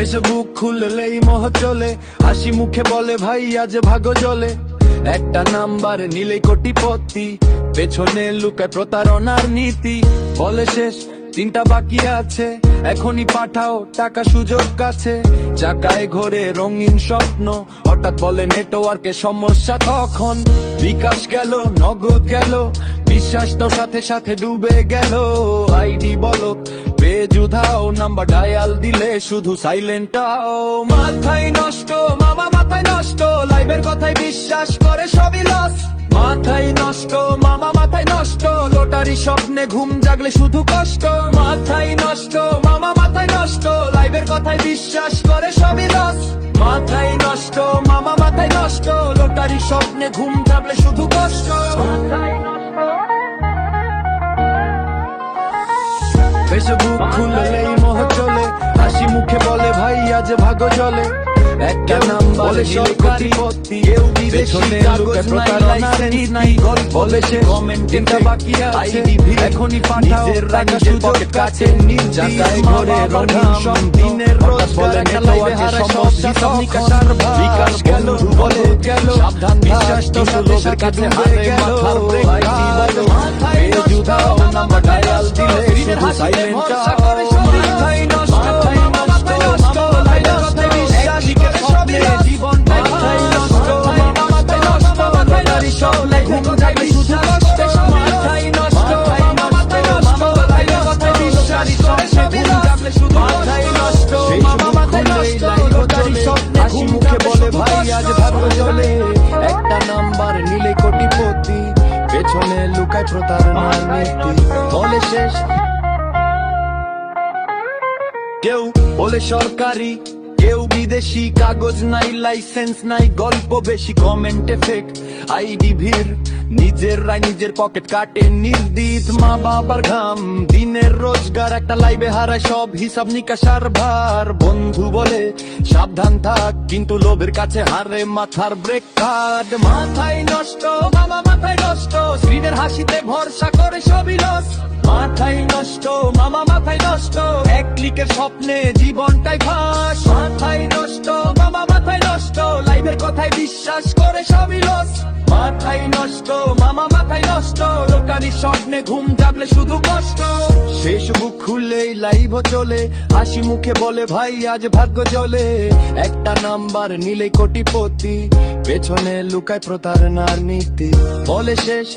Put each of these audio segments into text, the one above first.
Facebook খুললেই মোহ চলে, হাসি মুখে বলে ভাই আজ ভাগ্য জ্বলে। একটা নাম্বার নিলেই কোটিপতি, পেছনে লুকায় প্রতারণার নীতি। বলে শেষ তিনটা বাকি আছে, এখনই পাঠাও টাকা সুযোগ কাছে। চাকায় ঘোরে রঙিন স্বপ্ন, হঠাৎ বলে নেটওয়ার্কে সমস্যা। তখন বিকাশ গেল, নগদ গেল, বিশ্বাস তো সাথে সাথে ডুবে গেল। আইডি বলো পেজ উধাও, নাম্বার ডায়াল দিলে শুধু সাইলেন্টাও। মাথায় নষ্ট মামা, মাথায় নষ্ট, লাইভের কথায় বিশ্বাস করে সবই লস। মাথায় নষ্ট মামা, মাথায় নষ্ট, লটারি স্বপ্নে ঘুম জাগলে শুধু কষ্ট। মাথায় নষ্ট মামা, মাথায় নষ্ট, লাইভের কথায় বিশ্বাস করে সবই লস। মাথায় নষ্ট মামা, মাথায় নষ্ট, লটারি স্বপ্নে ঘুম জাগলে শুধু কষ্ট। ফেসবুক খুললেই মোহ চলে, হাসি মুখে বলে ভাই আজ ভাগ্য জ্বলে। একটা নাম্বার নিলে কোটিপতি, কেউ বিদেশি কাগজ নাই, গল্প বলে সে কমেন্টটা বাকি আছে। এখনই পাঠাও টাকা সুযোগ কাছে, নীল জায়গায় ঘরে রঙিন সব দিনের রোজগার। একটা লাইভে হারায় সমস্যা, নিকাশার ভার। বিকাশ গেল, বলে গেল, সাবধান বিশ্বাস তো লোকের কাছে হারে মাথার ব্রেক। পেজ উধাও, নাম্বার ডায়াল দিলে শুধু সাইলেন্ট। মাথায় নষ্ট মামা, মাথায় নষ্ট, লাইভের কথায় বিশ্বাস করে স্বপ্নে জীবন। মাথায় নষ্ট মামা, মাথায় নষ্ট, লটারি স্বপ্নে ঘুম জাগলে শুধু কষ্ট। মাথায় নষ্ট মামা, মাথায় নষ্ট, লাইভের কথায় বিশ্বাস করে স্বপ্নে ঘুম জাগলে শুধু কষ্ট। মাথায় নষ্ট মামা, মাথায় নষ্ট, লটারি স্বপ্নে ঘুম মুখে বলে ভাই আজ ভাগ্য জ্বলে। একটা নাম্বার নিলে কোটিপতি, পেছনে লুকায় প্রতারণার নীতি। বলে শেষ কেউ বলে সরকারি, কেউ বিদেশি, কাগজ নাই লাইসেন্স নাই, গল্প বেশি কমেন্টে ফেক। আইডি ভিড়, নিজের রায় নিজের পকেট কাটে নির্দিত। মা বাবার ঘাম, দিনের রোজগার, একটা লাইভে হারায় সব হিসাব নিকাশার ভার। বন্ধু বলে সাবধান থাক, কিন্তু লোভের কাছে হারে মাথার ব্রেক কার্ড। মাথায় নষ্ট মামা, মাথায় নষ্ট, স্ক্রিনের হাসিতে ভরসা করে সবই লস। মাথায় নষ্ট মামা, মাথায় নষ্ট, এক ক্লিকের স্বপ্নে জীবনটাই ফাঁস। মাথায় নষ্ট মামা, মাথায় নষ্ট, লাইভের কথায় বিশ্বাস করে সবই লস। মাথায় নষ্ট মামা, মাথায় নষ্ট, লোকারি স্বপ্নে ঘুম জাগলে শুধু কষ্ট। ফেসবুক খুললেই লাইভ চলে, হাসি মুখে বলে ভাই আজ ভাগ্য জ্বলে। একটা নাম্বার নিলেই কোটিপতি, পেছনে লুকায় প্রতারণার নীতি। বলে শেষ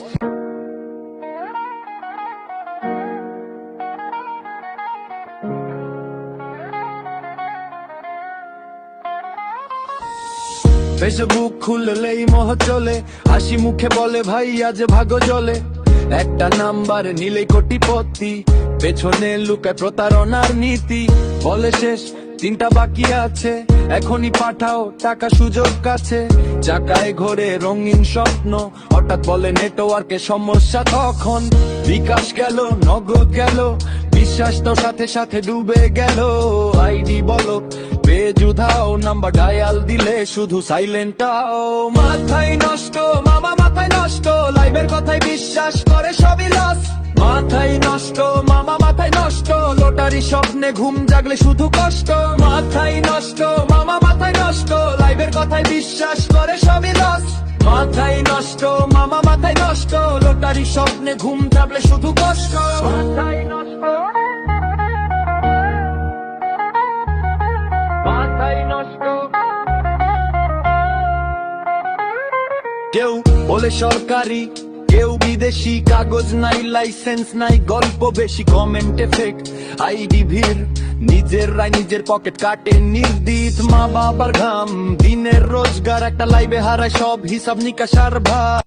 ফেসবুক খুললেই মোহ চলে, হাসি মুখে বলে ভাই আজ ভাগ্য জ্বলে। একটা নাম্বার নিলেই কোটিপতি, পেছনে লুকায় প্রতারণার নীতি। বলে শেষ তিনটা বাকি আছে, এখনই পাঠাও টাকা সুযোগ কাছে। চাকায় ঘোরে রঙিন স্বপ্ন, হঠাৎ বলে নেটওয়ার্কে সমস্যা। তখন বিকাশ গেল, নগদ গেল, বিশ্বাস তো সাথে সাথে ডুবে গেল। আইডি বলো পেজ উধাও, নাম্বার ডায়াল দিলে শুধু সাইলেন্টাও। মাথায় নষ্ট মামা, মাথায় নষ্ট, লাইভের কথায় বিশ্বাস করে সবই লস। মাথায় নষ্ট মামা, মাথায় নষ্ট, লটারি স্বপ্নে ঘুম জাগলে শুধু কষ্ট। মাথায় নষ্ট মামা, মাথায় নষ্ট, লাইভের কথায় বিশ্বাস করে সবই লস। মাথায় নষ্ট মামা, মাথায় নষ্ট, লটারি স্বপ্নে ঘুম জাগলে শুধু কষ্ট। মাথায় নষ্ট মাথায় নষ্ট, কেউ বলে সরকারি, কেউ বিদেশি, কাগজ নাই লাইসেন্স নাই, গল্প বেশি কমেন্টে ফেক। আইডি ভিড়, নিজের রায় নিজের পকেট কাটে নির্দিত। মা বাবার ঘাম, দিনের রোজগার, একটা লাইভে হারায় সব হিসাব নিকাশার ভার।